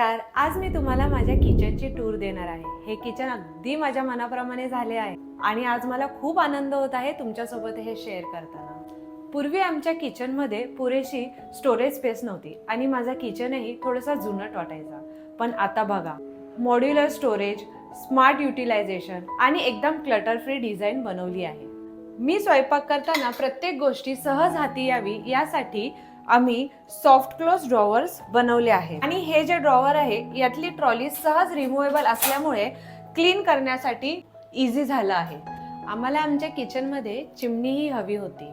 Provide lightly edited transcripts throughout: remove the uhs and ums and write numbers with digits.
नमस्कार. आज मी तुम्हाला माझ्या किचनची टूर देणार आहे. हे किचन अगदी माझ्या मनाप्रमाणे झाले आहे आणि आज मला खूप आनंद होत आहे तुमच्यासोबत हे शेअर करताना. पूर्वी आमच्या किचनमध्ये पुरेशी स्टोरेज स्पेस नव्हती आणि माझा किचनही थोडासा जुनट वाटायचा. पण आता बघा, मॉड्युलर स्टोरेज, स्मार्ट युटिलायझेशन आणि एकदम क्लटर फ्री डिझाईन बनवली आहे. मी स्वयंपाक करताना प्रत्येक गोष्टी सहज हाती यावी यासाठी आम्ही सॉफ्ट क्लोज ड्रॉवर्स बनवले आहे आणि हे जे ड्रॉवर आहे यातली ट्रॉली सहज रिमूव्हेबल असल्यामुळे क्लीन करण्यासाठी इझी झालं आहे. आम्हाला आमच्या किचनमध्ये चिमणीही हवी होती.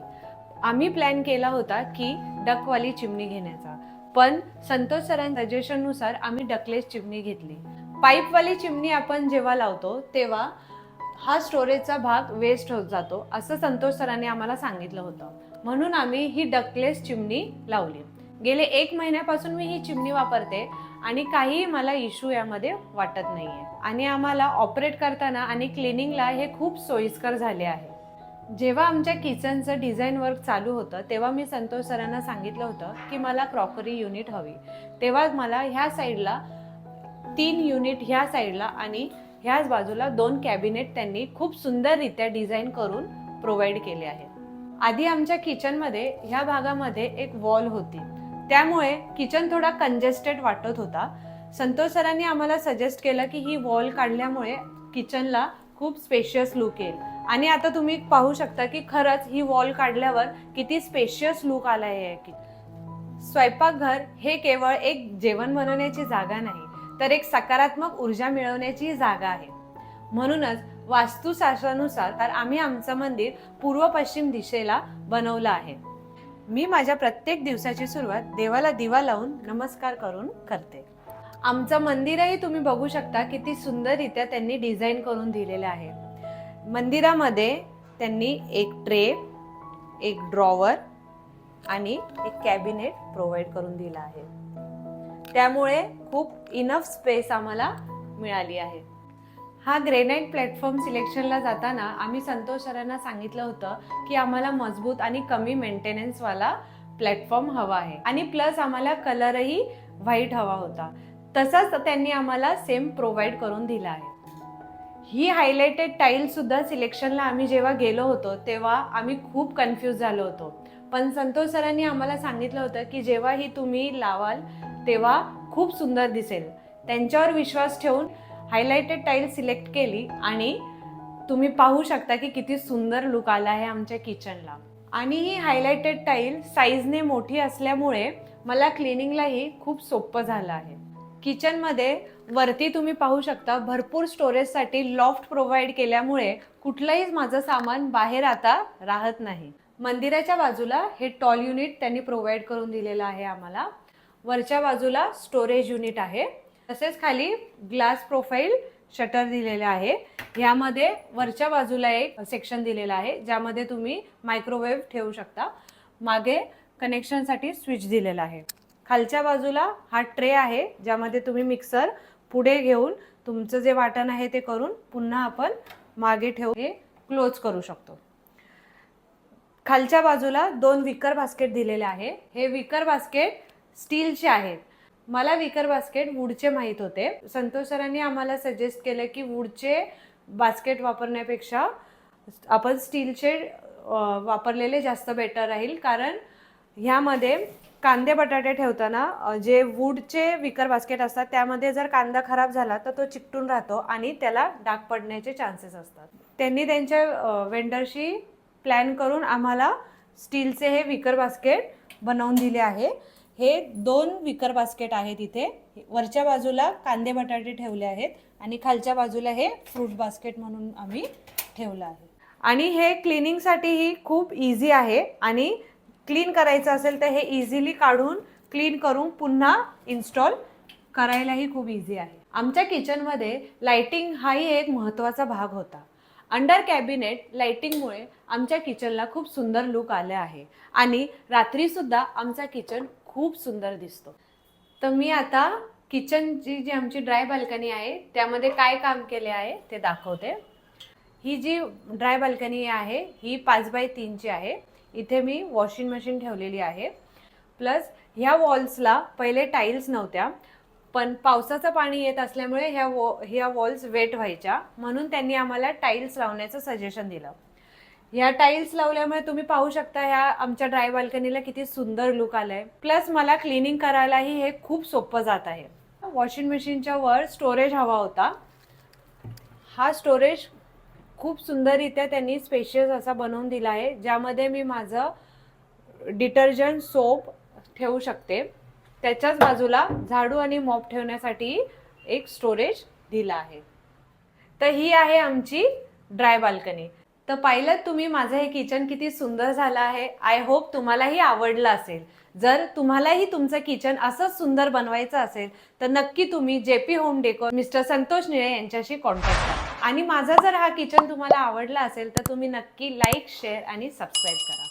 आम्ही प्लॅन केला होता की डकवाली चिमणी घेण्याचा, पण संतोष सरांच्या सजेशननुसार आम्ही डकलेस चिमणी घेतली. पाईपवाली चिमणी आपण जेव्हा लावतो तेव्हा हा स्टोरेजचा भाग वेस्ट होत जातो असं संतोष सरांनी आम्हाला सांगितलं होतं. म्हणून आम्ही ही डकलेस चिमणी लावली. गेले 1 महिन्यापासून मी ही चिमणी वापरते आणि काही मला इश्यू यामध्ये वाटत नाहीये आणि आम्हाला ऑपरेट करताना आणि क्लिनिंगला हे खूप सोयीस्कर झाले आहे. जेव्हा आमच्या किचनचं डिझाईन वर्क चालू होतं तेव्हा मी संतोष सरांना सांगितलं होतं की मला क्रॉकरी युनिट हवी. तेव्हा मला ह्या साईडला 3 युनिट ह्या साईडला आणि ह्याच बाजूला 2 कॅबिनेट त्यांनी खूप सुंदररित्या डिझाईन करून प्रोव्हाइड केले आहे. आधी आमच्या किचनमध्ये ह्या भागामध्ये एक वॉल होती, त्यामुळे किचन थोडा कंजेस्टेड वाटत होता. संतोष सरांनी आम्हाला सजेस्ट केलं की ही वॉल काढल्यामुळे किचनला खूप स्पेशियस लुक येईल आणि आता तुम्ही पाहू शकता की खरंच ही वॉल काढल्यावर किती स्पेशियस लुक आला आहे. स्वयंपाकघर हे केवळ एक जेवण बनवण्याची जागा नाही, तर एक सकारात्मक ऊर्जा मिळवण्याची जागा आहे. म्हणूनच वास्तुशास्त्रानुसार आम्ही आमचं मंदिर पूर्व पश्चिम दिशेला बनवलं आहे. मी माझ्या प्रत्येक दिवसाची सुरुवात देवाला दिवा लावून नमस्कार करून करते. आमचं मंदिरही तुम्ही बघू शकता किती सुंदररित्या त्यांनी डिझाईन करून दिलेलं आहे. मंदिरामध्ये त्यांनी एक ट्रे, एक ड्रॉवर आणि एक कॅबिनेट प्रोव्हाइड करून दिला आहे. त्यामुळे खूप इनफ स्पेस आम्हाला मिळाली आहे. हा ग्रेनाइट प्लॅटफॉर्म सिलेक्शनला जाताना आम्ही संतोष सरांना सांगितलं होतं की आम्हाला मजबूत आणि कमी मेंटेनन्सवाला प्लॅटफॉर्म हवा आहे आणि प्लस आम्हाला कलरही व्हाईट हवा होता. तसंच त्यांनी आम्हाला सेम प्रोव्हाइड करून दिला आहे. ही हायलाइटेड टाईल सुद्धा सिलेक्शनला आम्ही जेव्हा गेलो होतो तेव्हा आम्ही खूप कन्फ्यूज झालो होतो, पण संतोष सरांनी आम्हाला सांगितलं होतं की जेव्हा ही तुम्ही लावाल तेव्हा खूप सुंदर दिसेल. त्यांच्यावर विश्वास ठेवून हायलाइटेड टाईल सिलेक्ट केली आणि तुम्ही पाहू शकता की किती सुंदर लुक आला आहे आमच्या किचनला. आणि ही हायलाइटेड टाईल साईजने मोठी असल्यामुळे मला क्लिनिंगलाही खूप सोपं झालं आहे. किचनमध्ये वरती तुम्ही पाहू शकता भरपूर स्टोरेजसाठी लॉफ्ट प्रोव्हाइड केल्यामुळे कुठलंही माझं सामान बाहेर आता राहत नाही. मंदिराच्या बाजूला हे टॉल युनिट त्यांनी प्रोव्हाइड करून दिलेलं आहे आम्हाला. वरच्या बाजूला स्टोरेज युनिट आहे, तसेच खाली ग्लास प्रोफाईल शटर दिलेले आहे. ह्यामध्ये वरच्या बाजूला एक सेक्शन दिलेला आहे ज्यामध्ये तुम्ही मायक्रोवेव्ह ठेवू शकता. मागे कनेक्शनसाठी स्विच दिलेला आहे. खालच्या बाजूला हा ट्रे आहे ज्यामध्ये तुम्ही मिक्सर पुढे घेऊन तुमचं जे वाटण आहे ते करून पुन्हा आपण मागे ठेवून हे क्लोज करू शकतो. खालच्या बाजूला 2 विकर बास्केट दिलेले आहे. हे विकर बास्केट स्टीलचे आहेत. मला विकर बास्केट वूडचे माहीत होते. संतोष सरांनी आम्हाला सजेस्ट केलं की वूडचे बास्केट वापरण्यापेक्षा आपण स्टीलचे वापरलेले जास्त बेटर राहील, कारण ह्यामध्ये कांदे बटाटे ठेवताना जे वूडचे विकर बास्केट असतात त्यामध्ये जर कांदा खराब झाला तर तो चिकटून राहतो आणि त्याला डाग पडण्याचे चान्सेस असतात. त्यांनी त्यांच्या वेंडरशी प्लॅन करून आम्हाला स्टीलचे हे विकर बास्केट बनवून दिले आहे. हे 2 विकर बास्केट आहेत. इथे वरच्या बाजूला कांदे बटाटे ठेवले आहेत आणि खालच्या बाजूला हे फ्रूट बास्केट म्हणून आम्ही ठेवलं आहे. आणि हे क्लिनिंगसाठीही खूप इझी आहे आणि क्लीन करायचं असेल तर हे इझिली काढून क्लीन करून पुन्हा इन्स्टॉल करायलाही खूप इझी आहे. आमच्या किचनमध्ये लाइटिंग हाही एक महत्त्वाचा भाग होता. अंडर कॅबिनेट लाइटिंगमुळे आमच्या किचनला खूप सुंदर लुक आले आहे आणि रात्रीसुद्धा आमचा किचन खूप सुंदर दिसतो. तर मी आता किचनची जी आमची ड्राय बाल्कनी आहे त्यामध्ये काय काम केले आहे ते दाखवते. ही जी ड्राय बाल्कनी आहे ही 5x3 आहे. इथे मी वॉशिंग मशीन ठेवलेली आहे. प्लस ह्या वॉल्सला पहिले टाईल्स नव्हत्या, पण पावसाचं पाणी येत असल्यामुळे ह्या वॉल्स वेट व्हायच्या, म्हणून त्यांनी आम्हाला टाईल्स लावण्याचं सजेशन दिलं. ह्या टाईल्स लावल्यामुळे तुम्ही पाहू शकता ह्या आमच्या ड्राय बाल्कनीला किती सुंदर लुक आलाय. प्लस मला क्लिनिंग करायलाही हे खूप सोपं जात आहे. वॉशिंग मशीनच्या वर स्टोरेज हवा होता. हा स्टोरेज खूप सुंदररित्या त्यांनी स्पेशियस असा बनवून दिला आहे, ज्यामध्ये मी माझं डिटर्जंट सोप ठेवू शकते. त्याच्याच बाजूला झाडू आणि मॉप ठेवण्यासाठी एक स्टोरेज दिला आहे. तर ही आहे आमची ड्राय बाल्कनी. तर पाहिलं तुम्ही माझं हे किचन किती सुंदर झालं आहे. आय होप तुम्हालाही आवडलं असेल. जर तुम्हालाही तुमचं किचन असंच सुंदर बनवायचं असेल तर नक्की तुम्ही JP home decor mister Santosh निळे यांच्याशी कॉन्टॅक्ट करा. आणि माझा जर हा किचन तुम्हाला आवडला असेल तर तुम्ही नक्की लाईक, शेअर आणि सबस्क्राईब करा.